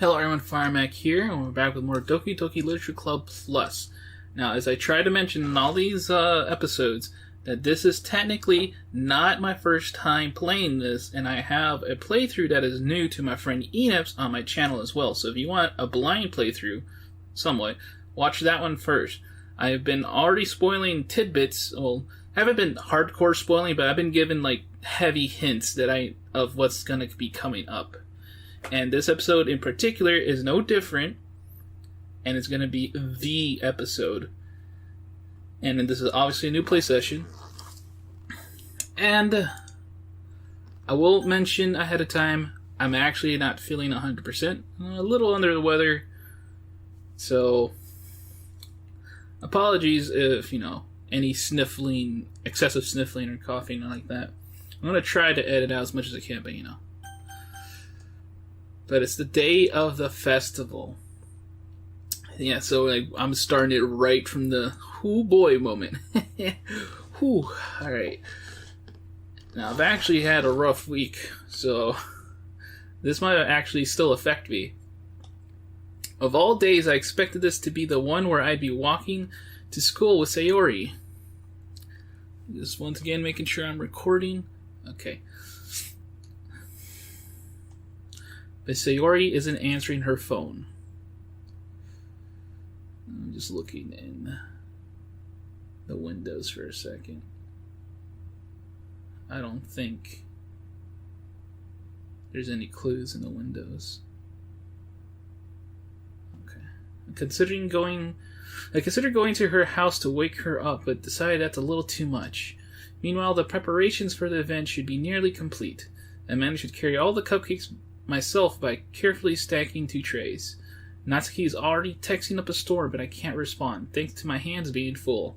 Hello everyone, Firemac here, and we're back with more Doki Doki Literature Club Plus. Now, as I try to mention in all these episodes, that this is technically not my first time playing this, and I have a playthrough that is new to my friend Eneps on my channel as well. So if you want a blind playthrough, somewhat, watch that one first. I have been already spoiling tidbits, well, haven't been hardcore spoiling, but I've been given like heavy hints of what's going to be coming up. And this episode in particular is no different, and it's going to be the episode. And this is obviously a new play session. And I will mention ahead of time, I'm actually not feeling 100%. A little under the weather. So, apologies if, any sniffling, excessive sniffling or coughing like that. I'm going to try to edit out as much as I can, but But it's the day of the festival. Yeah, so I'm starting it right from the "whoo boy" moment. Whew. Alright. Now, I've actually had a rough week, so this might actually still affect me. Of all days, I expected this to be the one where I'd be walking to school with Sayori. Just once again making sure I'm recording. Okay. But Sayori isn't answering her phone. I'm just looking in the windows for a second. I don't think there's any clues in the windows. Okay. I considered going to her house to wake her up, but decided that's a little too much. Meanwhile, the preparations for the event should be nearly complete. I managed to carry all the cupcakes myself by carefully stacking 2 trays. Natsuki is already texting up a store, but I can't respond, thanks to my hands being full.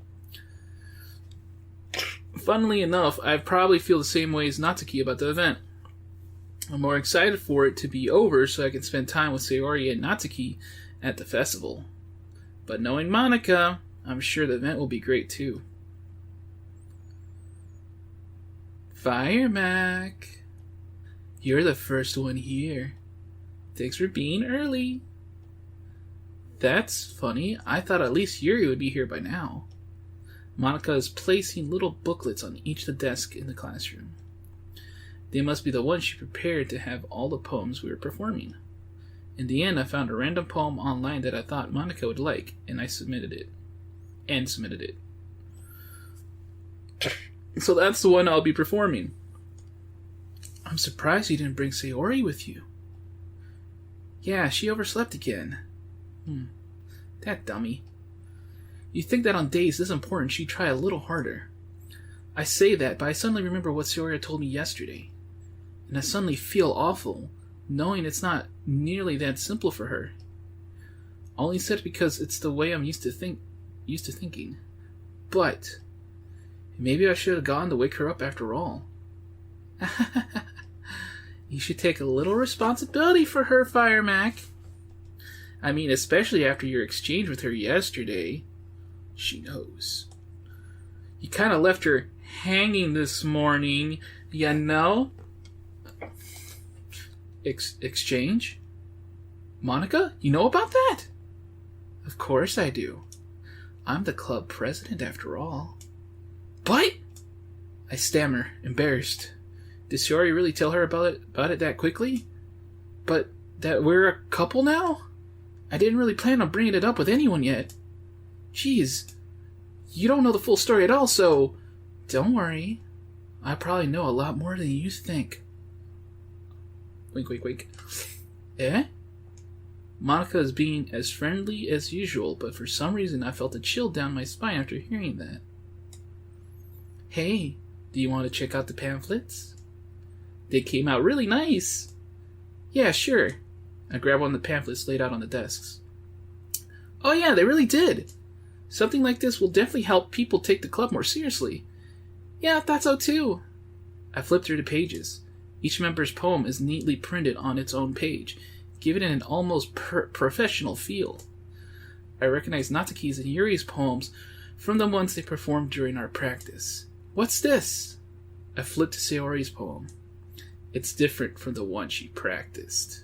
Funnily enough, I probably feel the same way as Natsuki about the event. I'm more excited for it to be over so I can spend time with Sayori and Natsuki at the festival. But knowing Monika, I'm sure the event will be great too. Firemac, you're the first one here. Thanks for being early. That's funny. I thought at least Yuri would be here by now. Monika is placing little booklets on each of the desks in the classroom. They must be the ones she prepared to have all the poems we were performing. In the end, I found a random poem online that I thought Monika would like, and I submitted it. So that's the one I'll be performing. I'm surprised you didn't bring Sayori with you. Yeah, she overslept again. That dummy. You'd think that on days this important she'd try a little harder. I say that, but I suddenly remember what Sayori told me yesterday. And I suddenly feel awful, knowing it's not nearly that simple for her. I only said it because it's the way I'm used to thinking. But maybe I should have gone to wake her up after all. You should take a little responsibility for her, Firemac. I mean, especially after your exchange with her yesterday. She knows. You kind of left her hanging this morning, Exchange? Monika, you know about that? Of course I do. I'm the club president after all. But I stammer, embarrassed. Did Sayori really tell her about it that quickly? But that we're a couple now? I didn't really plan on bringing it up with anyone yet. Jeez, you don't know the full story at all, so don't worry. I probably know a lot more than you think. Wink, wink, wink. Eh? Monika is being as friendly as usual, but for some reason I felt a chill down my spine after hearing that. Hey, do you want to check out the pamphlets? They came out really nice. Yeah, sure. I grabbed one of the pamphlets laid out on the desks. Oh yeah, they really did. Something like this will definitely help people take the club more seriously. Yeah, I thought so too. I flipped through the pages. Each member's poem is neatly printed on its own page, giving it an almost professional feel. I recognized Natsuki's and Yuri's poems from the ones they performed during our practice. What's this? I flipped to Sayori's poem. It's different from the one she practiced.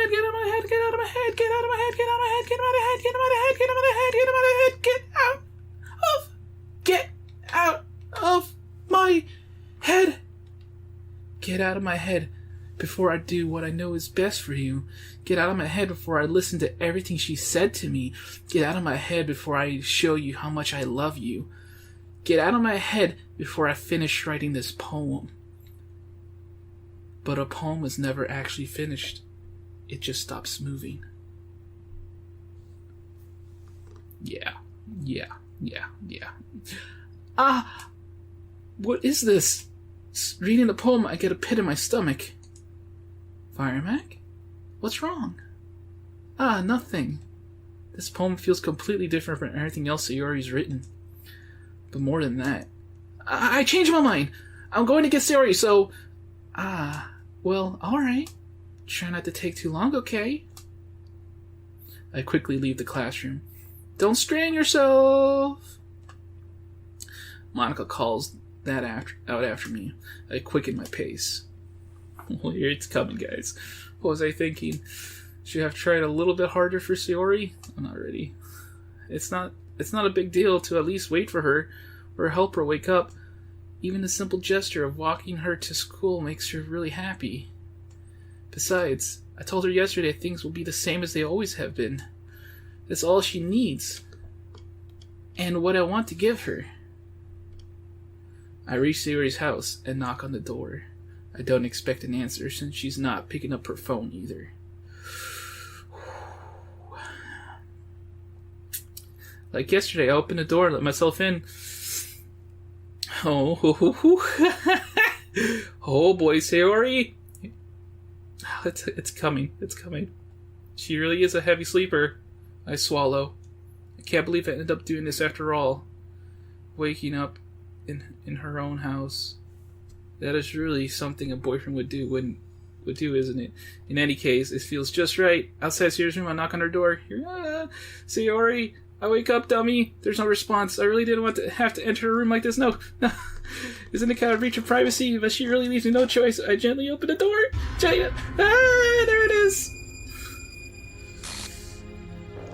head, get out of my head, get out of my head, get out of my head, get out of my head, get out of my head, get out of my head, get out of my head, get out of my head, get out of my head. Get out of my head before I do what I know is best for you. Get out of my head before I listen to everything she said to me. Get out of my head before I show you how much I love you. Get out of my head before I finish writing this poem. But a poem was never actually finished. It just stops moving. Yeah. What is this? Reading the poem, I get a pit in my stomach. Firemac? What's wrong? Nothing. This poem feels completely different from everything else Sayori's written. But more than that, I changed my mind. I'm going to get Sayori, so... well, alright. Try not to take too long, okay? I quickly leave the classroom. Don't strain yourself! Monica calls that out after me. I quicken my pace. Well, here it's coming, guys. What was I thinking? Should I have tried a little bit harder for Sayori? I'm not ready. It's not a big deal to at least wait for her or help her wake up. Even the simple gesture of walking her to school makes her really happy. Besides, I told her yesterday things will be the same as they always have been. That's all she needs. And what I want to give her. I reach Sayori's house and knock on the door. I don't expect an answer since she's not picking up her phone either. Like yesterday, I opened the door and let myself in. Oh boy, Sayori. It's coming. It's coming. She really is a heavy sleeper. I swallow. I can't believe I ended up doing this after all. Waking up in her own house. That is really something a boyfriend would do, isn't it? In any case, it feels just right. Outside Sayori's room, I knock on her door. Sayori, I wake up, dummy. There's no response. I really didn't want to have to enter a room like this. No. Isn't it kind of breach of privacy? But she really leaves me no choice. I gently open the door. There it is.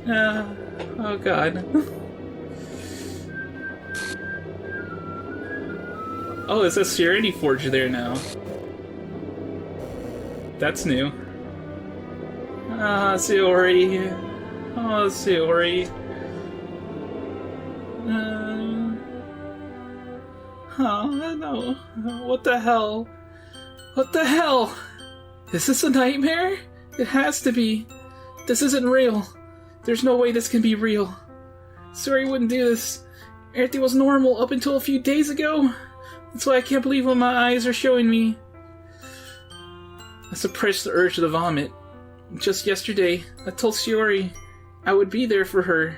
Oh God. Oh, it says Serenity Forge there now. That's new. Sayori. Oh, Sayori. No. What the hell? What the hell? Is this a nightmare? It has to be. This isn't real. There's no way this can be real. Sayori wouldn't do this. Everything was normal up until a few days ago. That's why I can't believe what my eyes are showing me. I suppressed the urge to vomit. Just yesterday, I told Sayori I would be there for her.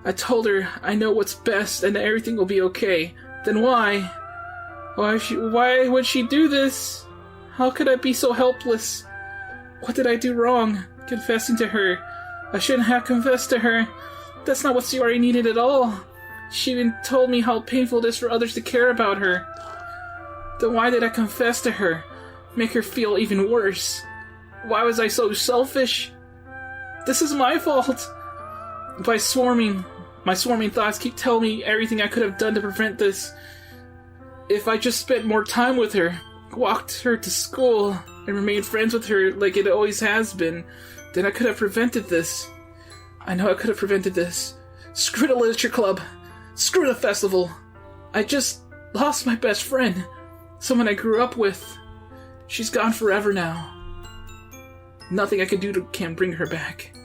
I told her I know what's best and that everything will be okay. Then why? Why would she do this? How could I be so helpless? What did I do wrong? Confessing to her. I shouldn't have confessed to her. That's not what Sayori needed at all. She even told me how painful it is for others to care about her. Then why did I confess to her? Make her feel even worse. Why was I so selfish? This is my fault. My swarming thoughts keep telling me everything I could have done to prevent this. If I just spent more time with her, walked her to school, and remained friends with her like it always has been, then I could have prevented this. I know I could have prevented this. Screw the literature club. Screw the festival. I just lost my best friend. Someone I grew up with. She's gone forever now. Nothing I can do can bring her back.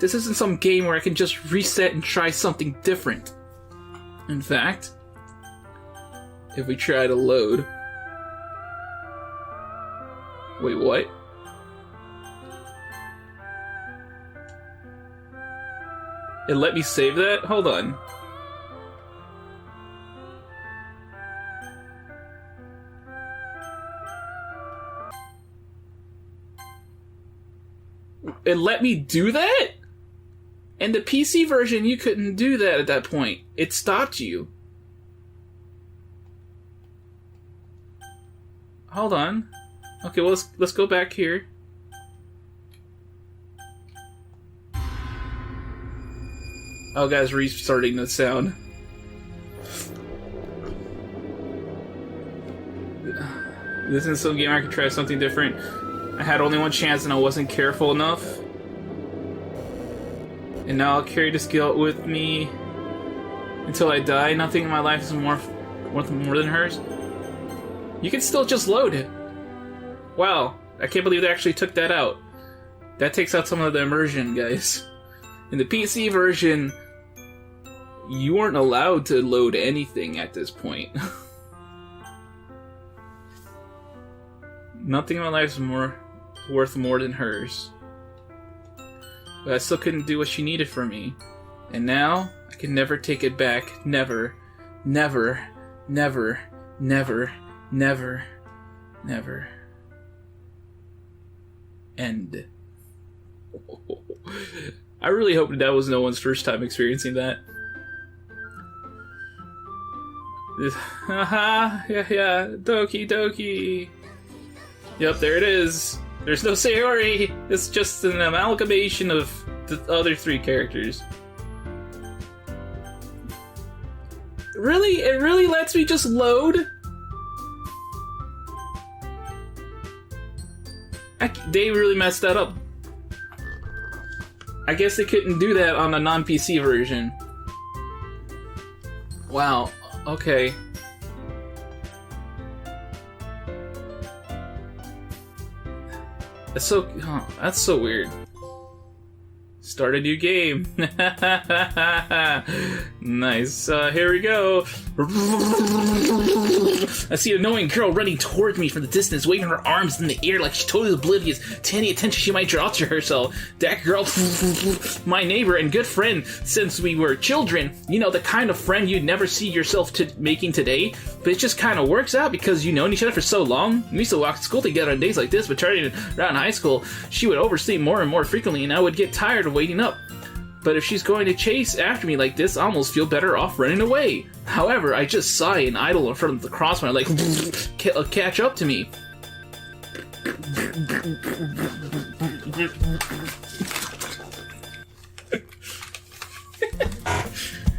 This isn't some game where I can just reset and try something different. In fact, if we try to load... Wait, what? It let me save that? Hold on. it let me do that? And the PC version, you couldn't do that at that point. It stopped you. Hold on. Okay, well, let's go back here. Oh, guys, restarting the sound. This is some game I could try something different. I had only one chance and I wasn't careful enough. And now I'll carry this guilt with me until I die. Nothing in my life is worth more than hers. You can still just load it. Wow, I can't believe they actually took that out. That takes out some of the immersion, guys. In the PC version, you weren't allowed to load anything at this point. Nothing in my life is worth more than hers. But I still couldn't do what she needed from me. And now, I can never take it back. Never. Never. Never. Never. Never. Never. End. I really hope that was no one's first time experiencing that. Haha, yeah, Doki Doki. Yep, there it is. There's no Sayori. It's just an amalgamation of the other three characters. Really? It really lets me just load? They really messed that up. I guess they couldn't do that on a non-PC version. Wow, okay. That's so weird. Start a new game. Nice. Here we go. I see an annoying girl running towards me from the distance, waving her arms in the air like she's totally oblivious to any attention she might draw to herself. That girl, my neighbor and good friend since we were children. You know, the kind of friend you'd never see yourself making today. But it just kind of works out because you've known each other for so long. We used to walk to school together on days like this, but turning around high school, she would oversleep more and more frequently, and I would get tired of waiting up. But if she's going to chase after me like this, I almost feel better off running away. However, I just sigh and idle in front of the crossbar, like, catch up to me.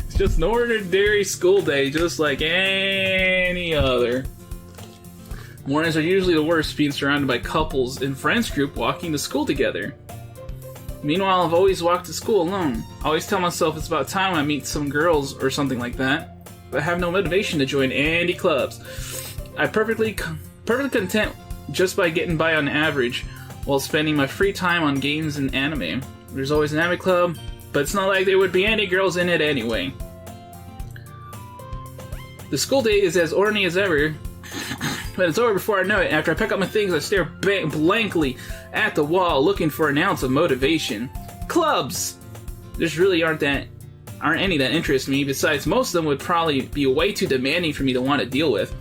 It's just an ordinary school day, just like any other. Mornings are usually the worst, being surrounded by couples and friends group walking to school together. Meanwhile, I've always walked to school alone. I always tell myself it's about time I meet some girls or something like that, but I have no motivation to join any clubs. I'm perfectly content just by getting by on average while spending my free time on games and anime. There's always an anime club, but it's not like there would be any girls in it anyway. The school day is as ordinary as ever, but it's over before I know it. After I pick up my things, I stare blankly at the wall, looking for an ounce of motivation. Clubs! There's really aren't any that interest me. Besides, most of them would probably be way too demanding for me to want to deal with.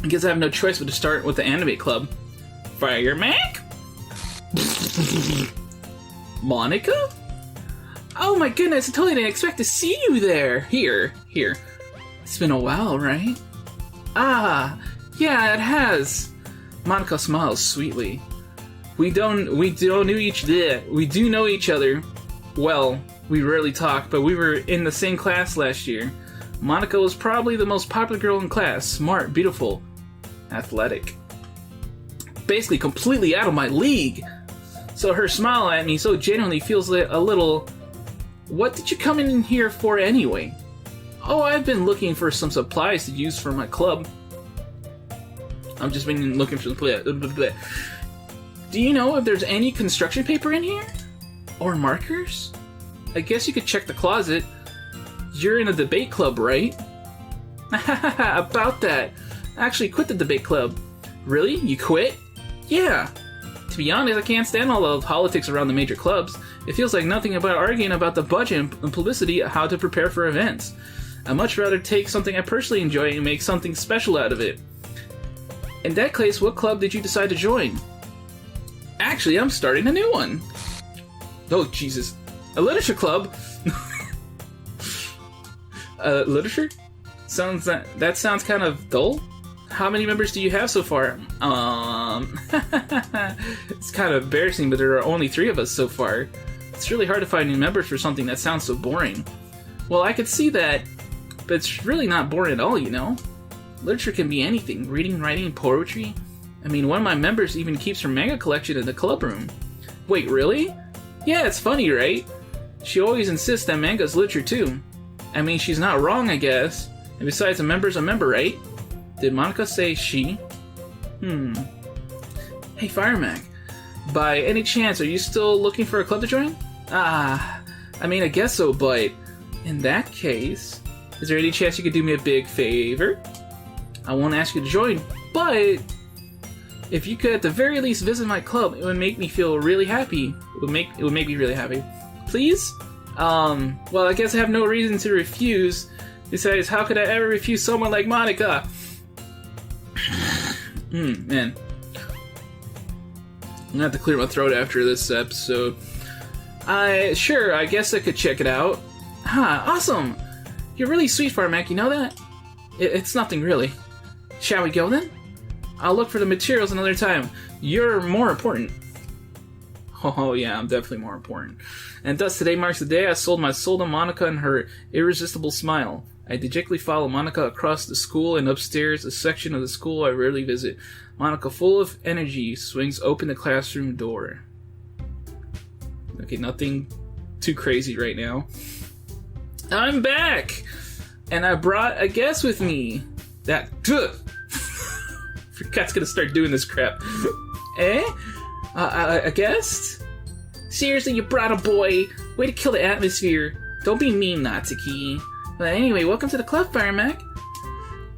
I guess I have no choice but to start with the anime club. Firemac? Monica? Oh my goodness, I totally didn't expect to see you there. Here. It's been a while, right? Ah, yeah, it has. Monica smiles sweetly. We do know each other. Well, we rarely talk, but we were in the same class last year. Monica was probably the most popular girl in class. Smart, beautiful, athletic. Basically completely out of my league. So her smile at me so genuinely feels a little... What did you come in here for anyway? Oh, I've been looking for some supplies to use for my club. I've just been looking for the... Do you know if there's any construction paper in here? Or markers? I guess you could check the closet. You're in a debate club, right? About that. I actually quit the debate club. Really? You quit? Yeah. To be honest, I can't stand all the politics around the major clubs. It feels like nothing about arguing about the budget and publicity, how to prepare for events. I'd much rather take something I personally enjoy and make something special out of it. In that case, what club did you decide to join? Actually, I'm starting a new one. Oh, Jesus. A literature club? Literature? That sounds kind of dull. How many members do you have so far? It's kind of embarrassing, but there are only 3 of us so far. It's really hard to find new members for something that sounds so boring. Well, I could see that, but it's really not boring at all, you know? Literature can be anything. Reading, writing, poetry. I mean, one of my members even keeps her manga collection in the club room. Wait, really? Yeah, it's funny, right? She always insists that manga's literature too. I mean, she's not wrong, I guess. And besides, a member's a member, right? Did Monica say she? Hey, Firemac. By any chance, are you still looking for a club to join? I mean, I guess so, but in that case, is there any chance you could do me a big favor? I won't ask you to join, but if you could at the very least visit my club, it would make me feel really happy. It would make me really happy. Please? Well, I guess I have no reason to refuse. Besides, how could I ever refuse someone like Monica? Man. I'm gonna have to clear my throat after this episode. Sure, I guess I could check it out. Awesome! You're really sweet, Firemac, you know that? It's nothing, really. Shall we go, then? I'll look for the materials another time. You're more important. Oh, yeah, I'm definitely more important. And thus, today marks the day I sold my soul to Monica and her irresistible smile. I dejectedly follow Monica across the school and upstairs, a section of the school I rarely visit. Monica, full of energy, swings open the classroom door. Okay, nothing too crazy right now. I'm back! And I brought a guest with me. That... Cat's gonna start doing this crap. A guest? Seriously, you brought a boy? Way to kill the atmosphere. Don't be mean, Natsuki. But anyway, welcome to the club, Firemac.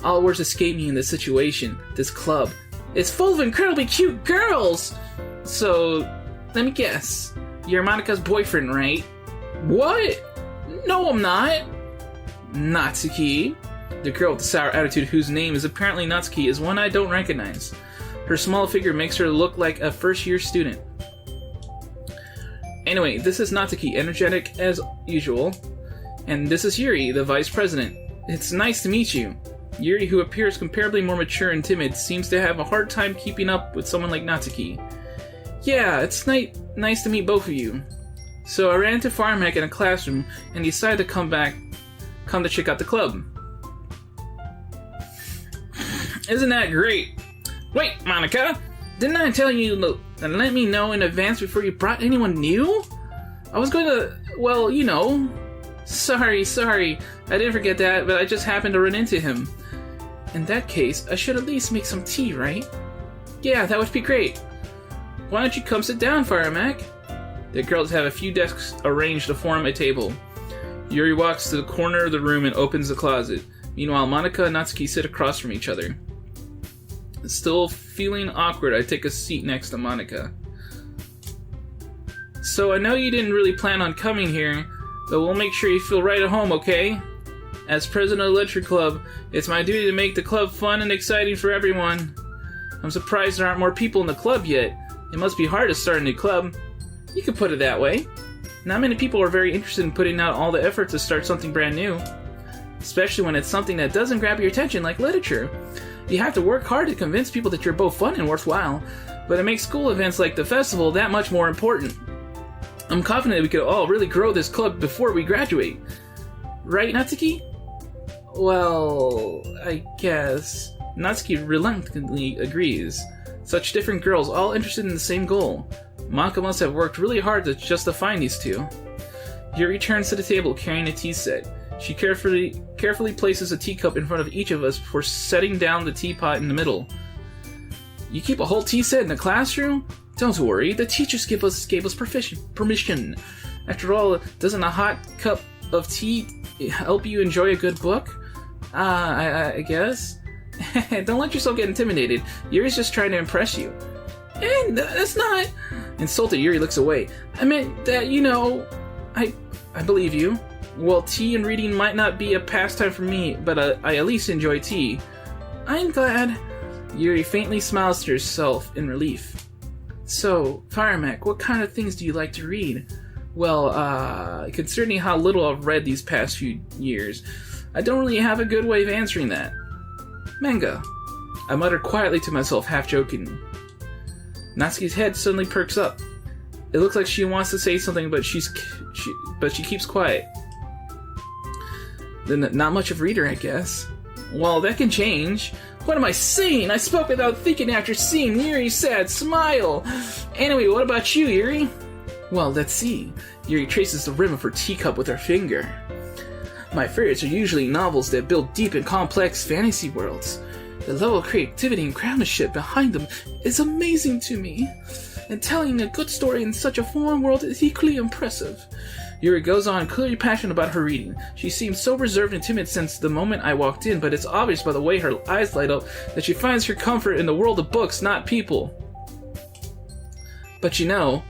All words escape me in this situation. This club is full of incredibly cute girls! So, let me guess. You're Monica's boyfriend, right? What? No, I'm not. Natsuki. The girl with the sour attitude, whose name is apparently Natsuki, is one I don't recognize. Her small figure makes her look like a first-year student. Anyway, this is Natsuki, energetic as usual. And this is Yuri, the vice president. It's nice to meet you. Yuri, who appears comparably more mature and timid, seems to have a hard time keeping up with someone like Natsuki. Yeah, it's nice to meet both of you. So I ran into Firemac in a classroom and decided to come to check out the club. Isn't that great? Wait, Monica! Didn't I tell you to let me know in advance before you brought anyone new? I was going to, well, you know. Sorry. I didn't forget that, but I just happened to run into him. In that case, I should at least make some tea, right? Yeah, that would be great. Why don't you come sit down, Firemac? The girls have a few desks arranged to form a table. Yuri walks to the corner of the room and opens the closet. Meanwhile, Monica and Natsuki sit across from each other. Still feeling awkward, I take a seat next to Monica. So I know you didn't really plan on coming here, but we'll make sure you feel right at home, okay? As president of the Literature Club, it's my duty to make the club fun and exciting for everyone. I'm surprised there aren't more people in the club yet. It must be hard to start a new club. You could put it that way. Not many people are very interested in putting out all the effort to start something brand new. Especially when it's something that doesn't grab your attention like literature. You have to work hard to convince people that you're both fun and worthwhile, but it makes school events like the festival that much more important. I'm confident we could all really grow this club before we graduate. Right, Natsuki? Well, I guess... Natsuki reluctantly agrees. Such different girls, all interested in the same goal. Monica must have worked really hard just to find these two. Yuri returns to the table carrying a tea set. She carefully places a teacup in front of each of us before setting down the teapot in the middle. You keep a whole tea set in the classroom? Don't worry, the teachers gave us permission. After all, doesn't a hot cup of tea help you enjoy a good book? I guess. Don't let yourself get intimidated. Yuri's just trying to impress you. And that's not... Insulted, Yuri looks away. I meant that, you know... I believe you. Well, tea and reading might not be a pastime for me, but I at least enjoy tea. I'm glad. Yuri faintly smiles to herself in relief. So, Firemac, what kind of things do you like to read? Well, considering how little I've read these past few years, I don't really have a good way of answering that. Manga. I muttered quietly to myself, half joking. Natsuki's head suddenly perks up. It looks like she wants to say something, but she keeps quiet. Then not much of a reader, I guess. Well, that can change. What am I saying? I spoke without thinking after seeing Yuri's sad smile. Anyway, what about you, Yuri? Well, let's see. Yuri traces the rim of her teacup with her finger. My favorites are usually novels that build deep and complex fantasy worlds. The level of creativity and craftsmanship behind them is amazing to me. And telling a good story in such a foreign world is equally impressive. Yuri goes on, clearly passionate about her reading. She seems so reserved and timid since the moment I walked in, but it's obvious by the way her eyes light up that she finds her comfort in the world of books, not people. But you know,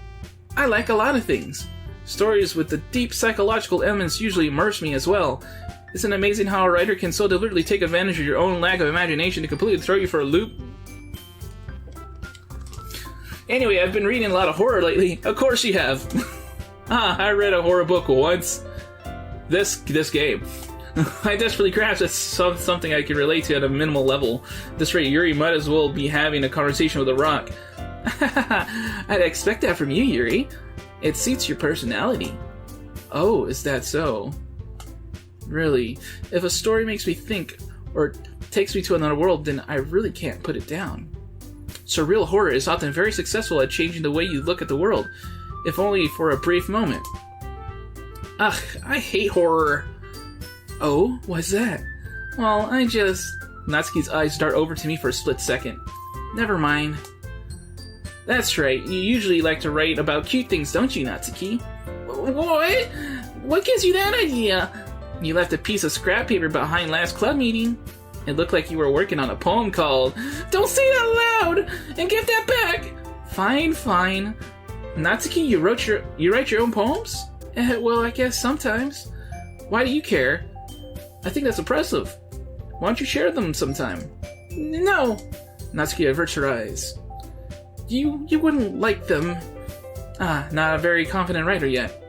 I like a lot of things. Stories with the deep psychological elements usually immerse me as well. Isn't it amazing how a writer can so deliberately take advantage of your own lack of imagination to completely throw you for a loop? Anyway, I've been reading a lot of horror lately. Of course you have. I read a horror book once. This game. I desperately crafted something I can relate to at a minimal level. At this rate, Yuri might as well be having a conversation with a rock. I'd expect that from you, Yuri. It suits your personality. Oh, is that so? Really, if a story makes me think or takes me to another world, then I really can't put it down. Surreal horror is often very successful at changing the way you look at the world, if only for a brief moment. Ugh, I hate horror. Oh, why's that? Well, Natsuki's eyes dart over to me for a split second. Never mind. That's right, you usually like to write about cute things, don't you, Natsuki? What? What gives you that idea? You left a piece of scrap paper behind last club meeting. It looked like you were working on a poem called Don't Say It Out Loud! And give that back! Fine. Natsuki, you write your own poems? Well, I guess sometimes. Why do you care? I think that's impressive. Why don't you share them sometime? No! Natsuki averts her eyes. You wouldn't like them. Not a very confident writer yet.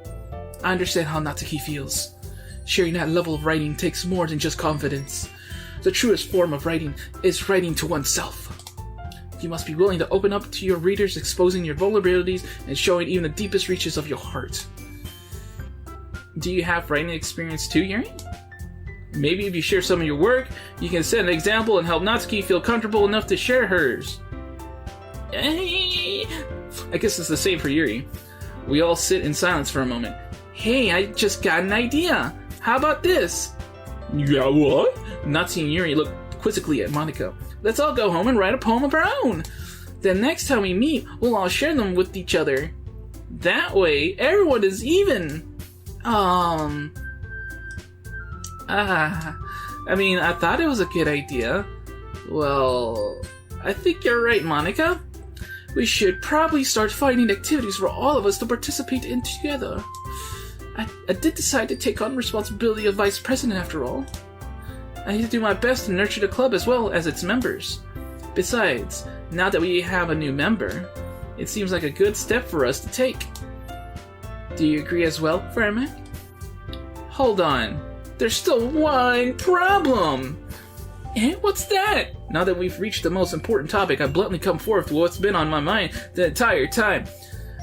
I understand how Natsuki feels. Sharing that level of writing takes more than just confidence. The truest form of writing is writing to oneself. You must be willing to open up to your readers, exposing your vulnerabilities and showing even the deepest reaches of your heart. Do you have writing experience too, Yuri? Maybe if you share some of your work, you can set an example and help Natsuki feel comfortable enough to share hers. I guess it's the same for Yuri. We all sit in silence for a moment. Hey, I just got an idea. How about this? Yeah, what? Natsuki and Yuri look quizzically at Monica. Let's all go home and write a poem of our own. Then next time we meet, we'll all share them with each other. That way, everyone is even. I thought it was a good idea. Well, I think you're right, Monica. We should probably start finding activities for all of us to participate in together. I did decide to take on responsibility of vice president after all. I need to do my best to nurture the club as well as its members. Besides, now that we have a new member, it seems like a good step for us to take. Do you agree as well, Firemac? Hold on. There's still one problem! What's that? Now that we've reached the most important topic, I bluntly come forth with what's been on my mind the entire time.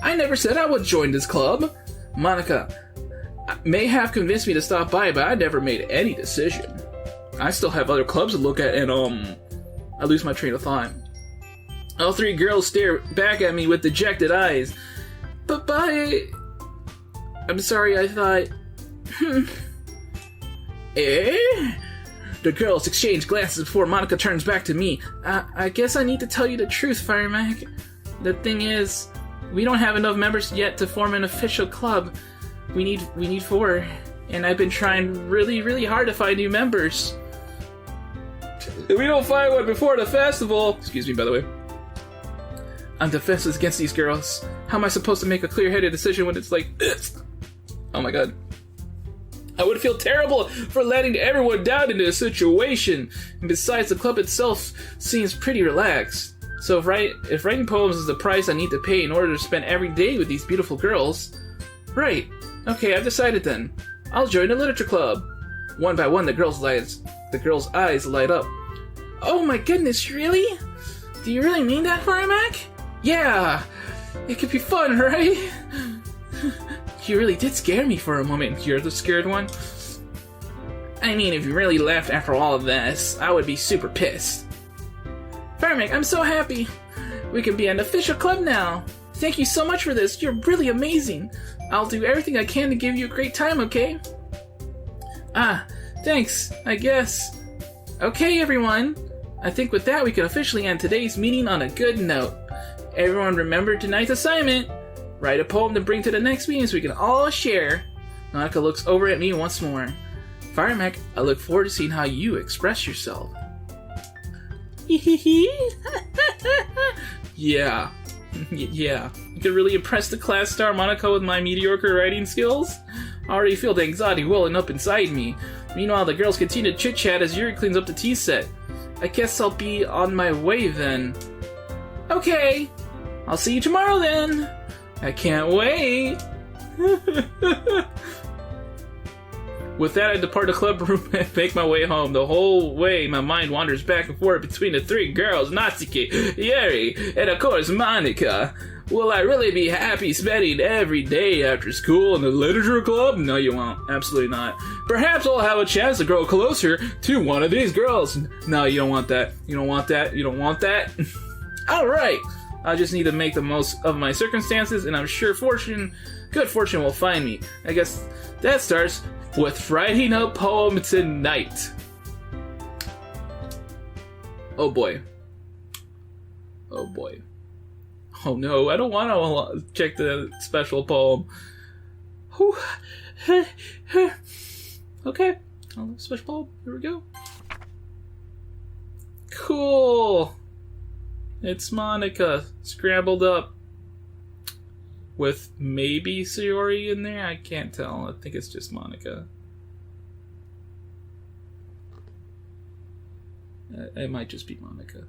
I never said I would join this club. Monica may have convinced me to stop by, but I never made any decision. I still have other clubs to look at, and I lose my train of thought. All three girls stare back at me with dejected eyes. But I'm sorry, I thought... The girls exchange glances before Monica turns back to me. I guess I need to tell you the truth, Firemac. The thing is, we don't have enough members yet to form an official club. We need 4, and I've been trying really, really hard to find new members. If we don't find one before the festival... Excuse me, by the way. I'm defenseless against these girls. How am I supposed to make a clear-headed decision when it's like this? Oh my god. I would feel terrible for letting everyone down in this situation. And besides, the club itself seems pretty relaxed. So if writing poems is the price I need to pay in order to spend every day with these beautiful girls, Right. Okay, I've decided then. I'll join a literature club. One by one, the girls' eyes light up. Oh my goodness, really? Do you really mean that, Firemac? Yeah! It could be fun, right? You really did scare me for a moment. You're the scared one? I mean, if you really left after all of this, I would be super pissed. Firemac, I'm so happy. We can be an official club now. Thank you so much for this. You're really amazing. I'll do everything I can to give you a great time, okay? Thanks, I guess. Okay, everyone. I think with that, we can officially end today's meeting on a good note. Everyone remember tonight's assignment. Write a poem to bring to the next meeting so we can all share. Monica looks over at me once more. Firemac, I look forward to seeing how you express yourself. Yeah. Yeah. You could really impress the class star Monica with my mediocre writing skills? I already feel the anxiety welling up inside me. Meanwhile, the girls continue to chit-chat as Yuri cleans up the tea set. I guess I'll be on my way then. Okay. I'll see you tomorrow then. I can't wait. With that, I depart the club room and make my way home. The whole way, my mind wanders back and forth between the three girls, Natsuki, Yuri, and of course, Monica. Will I really be happy spending every day after school in the literature club? No, you won't. Absolutely not. Perhaps I'll have a chance to grow closer to one of these girls. No, you don't want that. You don't want that. You don't want that. Alright. I just need to make the most of my circumstances, and I'm sure good fortune will find me. I guess that starts with writing a poem tonight. Oh boy. Oh boy. Oh no, I don't want to check the special poem. Okay, special poem, here we go. Cool. It's Monica, scrambled up. With maybe Sayori in there? I can't tell. I think it's just Monica. It might just be Monica.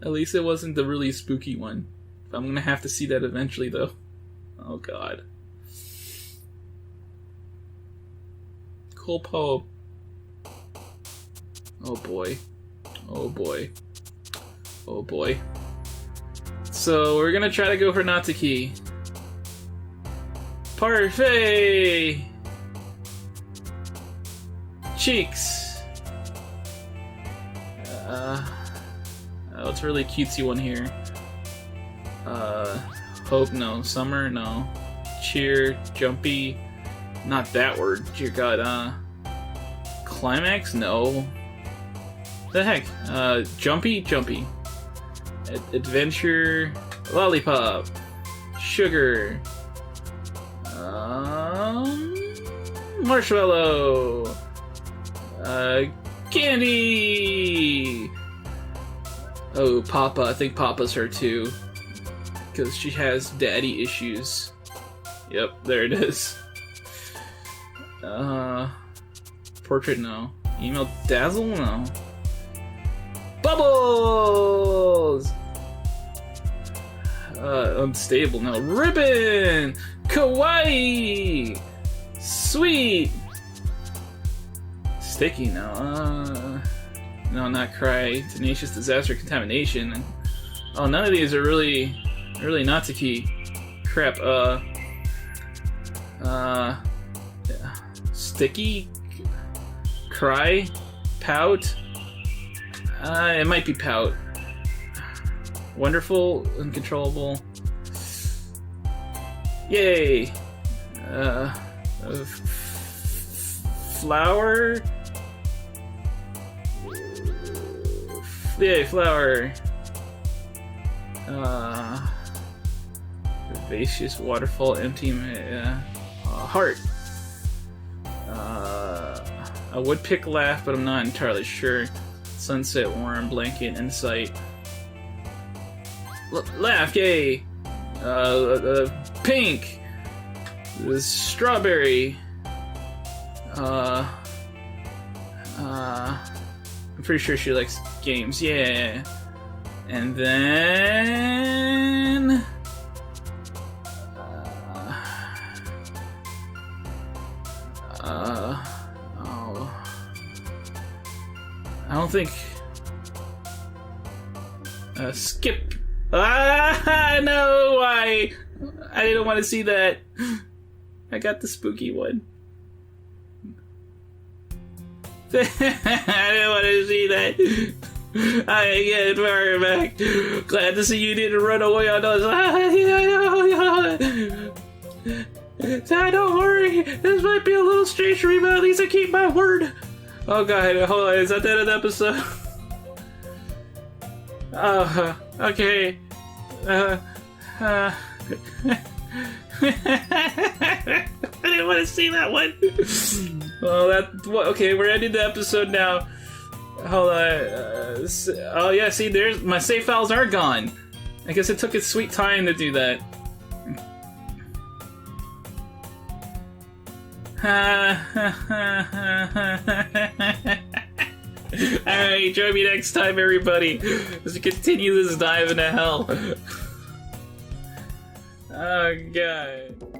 At least it wasn't the really spooky one. I'm gonna have to see that eventually, though. Oh god. Cool poem. Oh boy. Oh boy. Oh boy. So we're gonna try to go for Natsuki. Parfait! Cheeks! Oh, it's a really cutesy one here. Hope, no. Summer, no. Cheer, jumpy. Not that word. Dear god, climax? No. The heck? Jumpy? Jumpy. Adventure. Lollipop. Sugar. Marshmallow. Candy! Oh, Papa. I think Papa's her too. Because she has daddy issues. Yep, there it is. Portrait, no. Email Dazzle, no. Bubbles! Unstable, no. Ribbon! Kawaii! Sweet! Sticky, no. No, not cry. Tenacious disaster, contamination. Oh, none of these are really Natsuki. Crap, Sticky? Cry? Pout? It might be pout. Wonderful, uncontrollable. Yay! Flower? Yay, flower. Vivacious waterfall, empty, heart. I would pick laugh, but I'm not entirely sure. Sunset, warm, blanket, insight. Laugh, yay! Pink! Strawberry! I'm pretty sure she likes games, yeah! And then... oh. I don't think... skip. Ah, no, I didn't want to see that. I got the spooky one. I didn't want to see that. I get Firemac. Glad to see you didn't run away on us. Don't worry. This might be a little strange for me, but at least I keep my word. Oh god, hold on. Is that the end of the episode? Okay. I didn't want to see that one. Well, okay, we're ending the episode now. Hold on. Oh yeah, see, there's my save files are gone. I guess it took its sweet time to do that. Alright, join me next time, everybody, as we continue this dive into hell. Oh god.